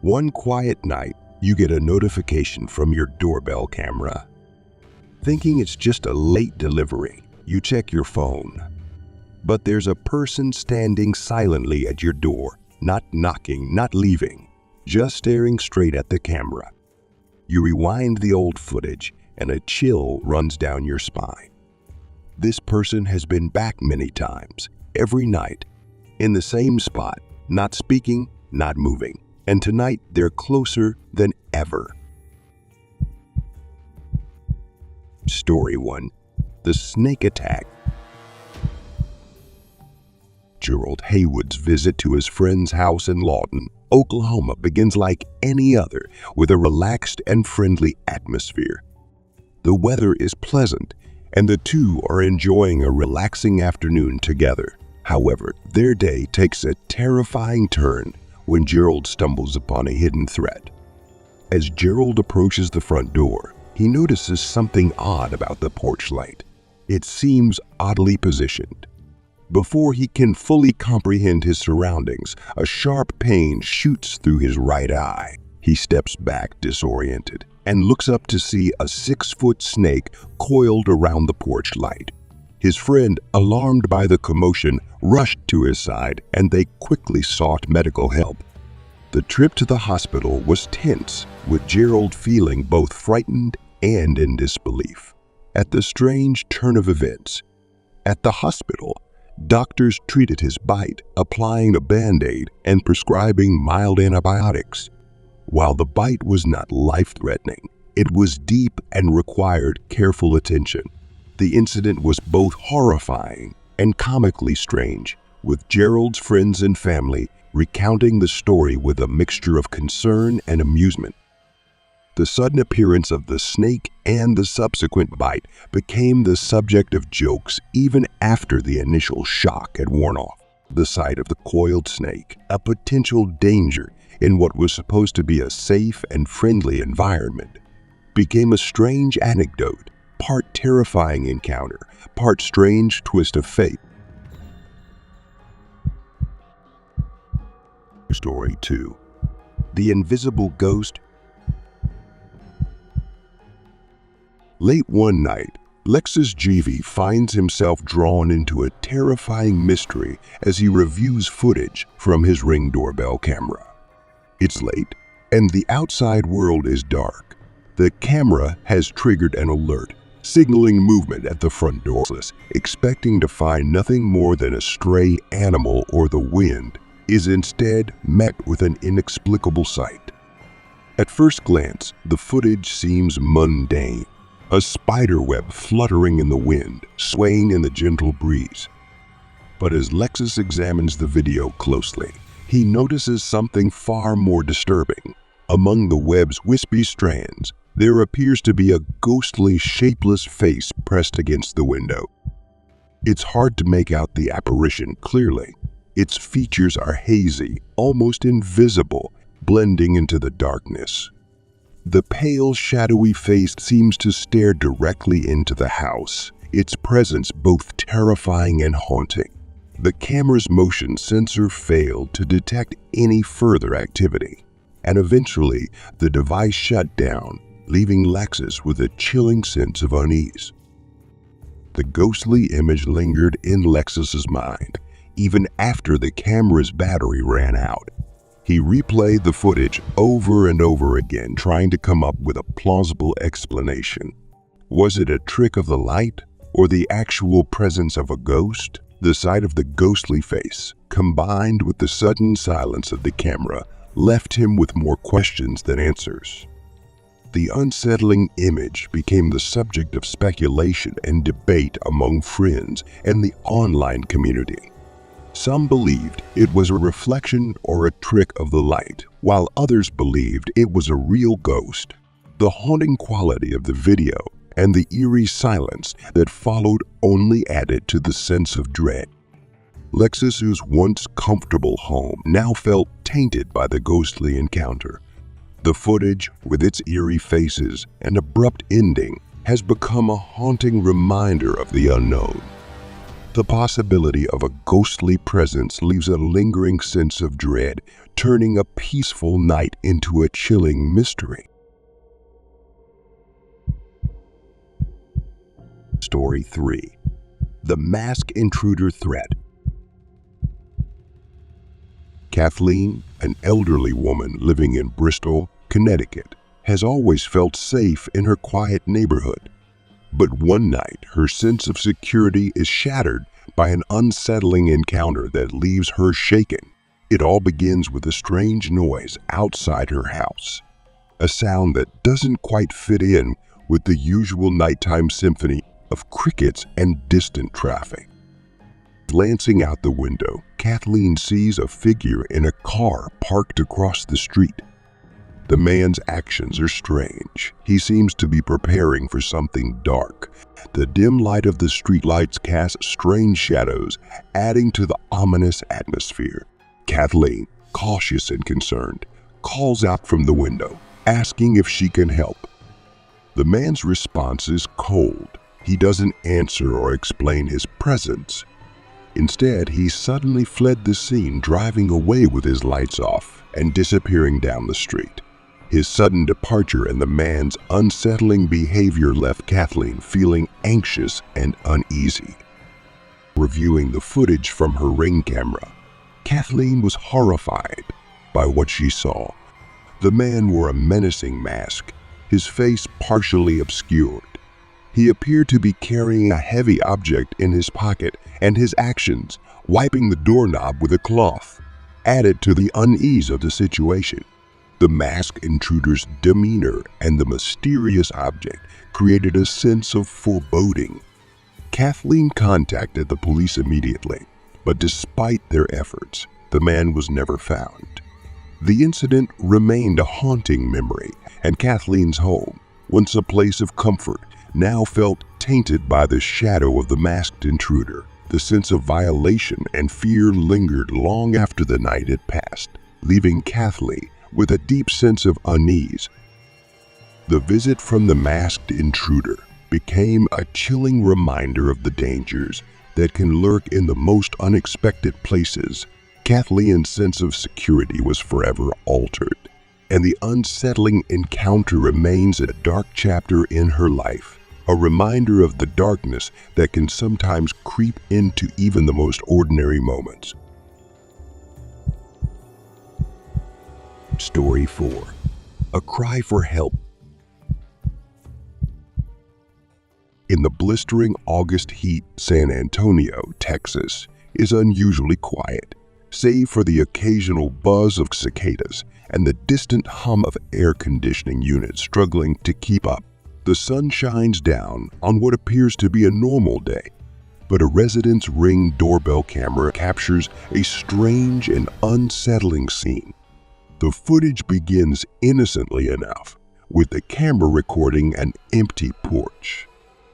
One quiet night, you get a notification from your doorbell camera. Thinking it's just a late delivery, you check your phone. But there's a person standing silently at your door, not knocking, not leaving, just staring straight at the camera. You rewind the old footage and a chill runs down your spine. This person has been back many times, every night, in the same spot, not speaking, not moving. And tonight, they're closer than ever. Story 1. The Snake Attack. Gerald Haywood's visit to his friend's house in Lawton, Oklahoma begins like any other, with a relaxed and friendly atmosphere. The weather is pleasant, and the two are enjoying a relaxing afternoon together. However, their day takes a terrifying turn when Gerald stumbles upon a hidden threat. As Gerald approaches the front door, he notices something odd about the porch light. It seems oddly positioned. Before he can fully comprehend his surroundings, a sharp pain shoots through his right eye. He steps back disoriented and looks up to see a 6-foot snake coiled around the porch light. His friend, alarmed by the commotion, rushed to his side and they quickly sought medical help. The trip to the hospital was tense, with Gerald feeling both frightened and in disbelief at the strange turn of events. At the hospital, doctors treated his bite, applying a Band-Aid and prescribing mild antibiotics. While the bite was not life-threatening, it was deep and required careful attention. The incident was both horrifying and comically strange, with Gerald's friends and family recounting the story with a mixture of concern and amusement. The sudden appearance of the snake and the subsequent bite became the subject of jokes even after the initial shock had worn off. The sight of the coiled snake, a potential danger in what was supposed to be a safe and friendly environment, became a strange anecdote, part terrifying encounter, part strange twist of fate. Story 2. The Invisible Ghost. Late one night, Lexus GV finds himself drawn into a terrifying mystery as he reviews footage from his Ring doorbell camera. It's late, and the outside world is dark. The camera has triggered an alert, signaling movement at the front door, expecting to find nothing more than a stray animal or the wind, is instead met with an inexplicable sight. At first glance, the footage seems mundane. A spider web fluttering in the wind, swaying in the gentle breeze. But as Lexus examines the video closely, he notices something far more disturbing. Among the web's wispy strands, there appears to be a ghostly, shapeless face pressed against the window. It's hard to make out the apparition clearly. Its features are hazy, almost invisible, blending into the darkness. The pale, shadowy face seems to stare directly into the house, its presence both terrifying and haunting. The camera's motion sensor failed to detect any further activity, and eventually the device shut down, leaving Lexus with a chilling sense of unease. The ghostly image lingered in Lexus's mind, even after the camera's battery ran out. He replayed the footage over and over again, trying to come up with a plausible explanation. Was it a trick of the light, or the actual presence of a ghost? The sight of the ghostly face, combined with the sudden silence of the camera, left him with more questions than answers. The unsettling image became the subject of speculation and debate among friends and the online community. Some believed it was a reflection or a trick of the light, while others believed it was a real ghost. The haunting quality of the video and the eerie silence that followed only added to the sense of dread. Lexus's once comfortable home now felt tainted by the ghostly encounter. The footage, with its eerie faces and abrupt ending, has become a haunting reminder of the unknown. The possibility of a ghostly presence leaves a lingering sense of dread, turning a peaceful night into a chilling mystery. Story 3. The Mask Intruder Threat. Kathleen, an elderly woman living in Bristol, Connecticut, has always felt safe in her quiet neighborhood. But one night, her sense of security is shattered by an unsettling encounter that leaves her shaken. It all begins with a strange noise outside her house, a sound that doesn't quite fit in with the usual nighttime symphony of crickets and distant traffic. Glancing out the window, Kathleen sees a figure in a car parked across the street. The man's actions are strange. He seems to be preparing for something dark. The dim light of the streetlights casts strange shadows, adding to the ominous atmosphere. Kathleen, cautious and concerned, calls out from the window, asking if she can help. The man's response is cold. He doesn't answer or explain his presence. Instead, he suddenly fled the scene, driving away with his lights off and disappearing down the street. His sudden departure and the man's unsettling behavior left Kathleen feeling anxious and uneasy. Reviewing the footage from her Ring camera, Kathleen was horrified by what she saw. The man wore a menacing mask, his face partially obscured. He appeared to be carrying a heavy object in his pocket, and his actions, wiping the doorknob with a cloth, added to the unease of the situation. The masked intruder's demeanor and the mysterious object created a sense of foreboding. Kathleen contacted the police immediately, but despite their efforts, the man was never found. The incident remained a haunting memory, and Kathleen's home, once a place of comfort, now felt tainted by the shadow of the masked intruder. The sense of violation and fear lingered long after the night had passed, leaving Kathleen with a deep sense of unease. The visit from the masked intruder became a chilling reminder of the dangers that can lurk in the most unexpected places. Kathleen's sense of security was forever altered, and the unsettling encounter remains a dark chapter in her life, a reminder of the darkness that can sometimes creep into even the most ordinary moments. Story 4. A Cry for Help. In the blistering August heat, San Antonio, Texas, is unusually quiet, save for the occasional buzz of cicadas and the distant hum of air conditioning units struggling to keep up. The sun shines down on what appears to be a normal day, but a resident's Ring doorbell camera captures a strange and unsettling scene. The footage begins innocently enough, with the camera recording an empty porch.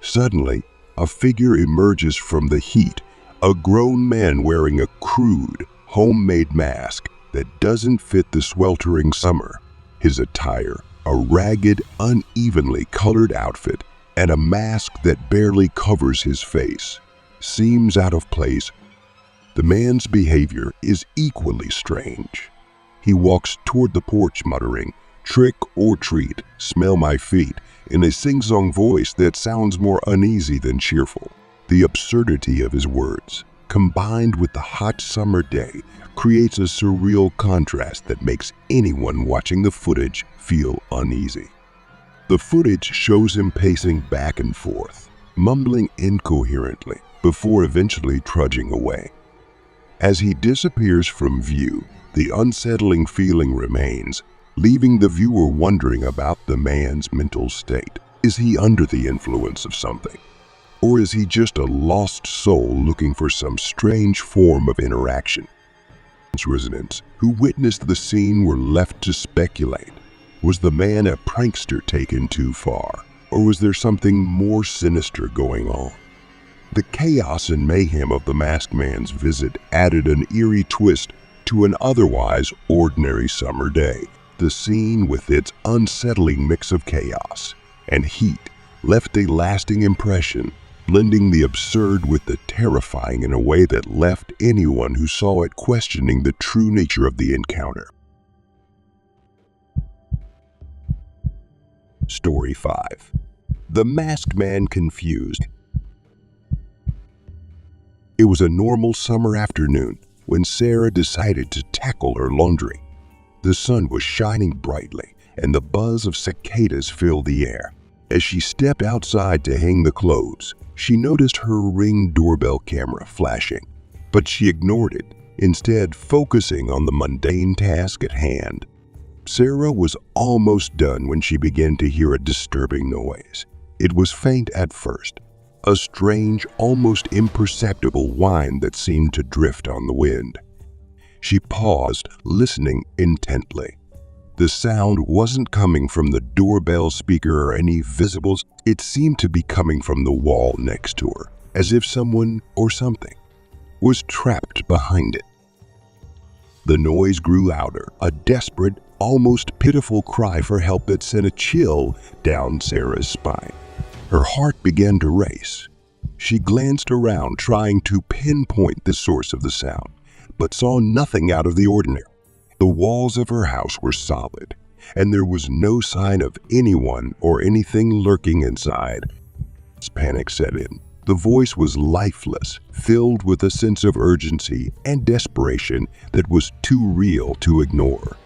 Suddenly, a figure emerges from the heat, a grown man wearing a crude, homemade mask that doesn't fit the sweltering summer. His attire, a ragged, unevenly colored outfit, and a mask that barely covers his face, seems out of place. The man's behavior is equally strange. He walks toward the porch muttering, "Trick or treat, smell my feet," in a sing-song voice that sounds more uneasy than cheerful. The absurdity of his words, combined with the hot summer day, creates a surreal contrast that makes anyone watching the footage feel uneasy. The footage shows him pacing back and forth, mumbling incoherently, before eventually trudging away. As he disappears from view, the unsettling feeling remains, leaving the viewer wondering about the man's mental state. Is he under the influence of something? Or is he just a lost soul looking for some strange form of interaction? Residents who witnessed the scene were left to speculate. Was the man a prankster taken too far? Or was there something more sinister going on? The chaos and mayhem of the masked man's visit added an eerie twist to an otherwise ordinary summer day. The scene, with its unsettling mix of chaos and heat, left a lasting impression, blending the absurd with the terrifying in a way that left anyone who saw it questioning the true nature of the encounter. Story 5. The Masked Man Confused. It was a normal summer afternoon when Sarah decided to tackle her laundry. The sun was shining brightly, and the buzz of cicadas filled the air. As she stepped outside to hang the clothes, she noticed her Ring doorbell camera flashing, but she ignored it, instead focusing on the mundane task at hand. Sarah was almost done when she began to hear a disturbing noise. It was faint at first, a strange, almost imperceptible whine that seemed to drift on the wind. She paused, listening intently. The sound wasn't coming from the doorbell speaker or any visibles. It seemed to be coming from the wall next to her, as if someone or something was trapped behind it. The noise grew louder, a desperate, almost pitiful cry for help that sent a chill down Sarah's spine. Her heart began to race. She glanced around, trying to pinpoint the source of the sound, but saw nothing out of the ordinary. The walls of her house were solid, and there was no sign of anyone or anything lurking inside. Panic set in. The voice was lifeless, filled with a sense of urgency and desperation that was too real to ignore.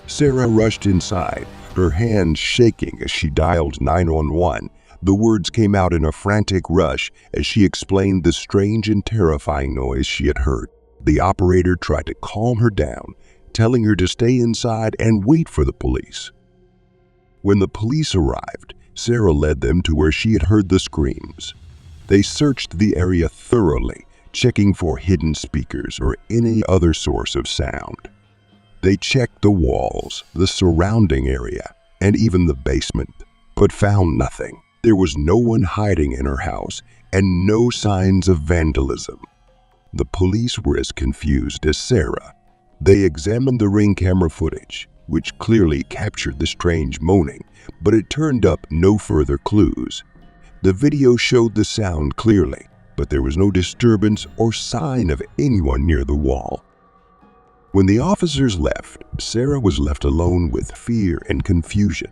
Sarah rushed inside, her hands shaking as she dialed 911. The words came out in a frantic rush as she explained the strange and terrifying noise she had heard. The operator tried to calm her down, telling her to stay inside and wait for the police. When the police arrived, Sarah led them to where she had heard the screams. They searched the area thoroughly, checking for hidden speakers or any other source of sound. They checked the walls, the surrounding area, and even the basement, but found nothing. There was no one hiding in her house and no signs of vandalism. The police were as confused as Sarah. They examined the Ring camera footage, which clearly captured the strange moaning, but it turned up no further clues. The video showed the sound clearly, but there was no disturbance or sign of anyone near the wall. When the officers left, Sarah was left alone with fear and confusion.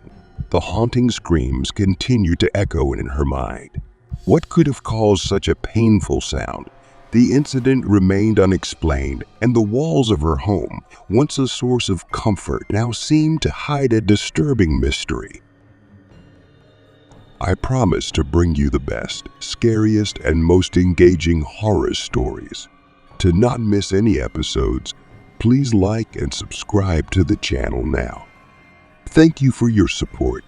The haunting screams continued to echo in her mind. What could have caused such a painful sound? The incident remained unexplained, and the walls of her home, once a source of comfort, now seemed to hide a disturbing mystery. I promise to bring you the best, scariest, and most engaging horror stories. To not miss any episodes, please like and subscribe to the channel now. Thank you for your support.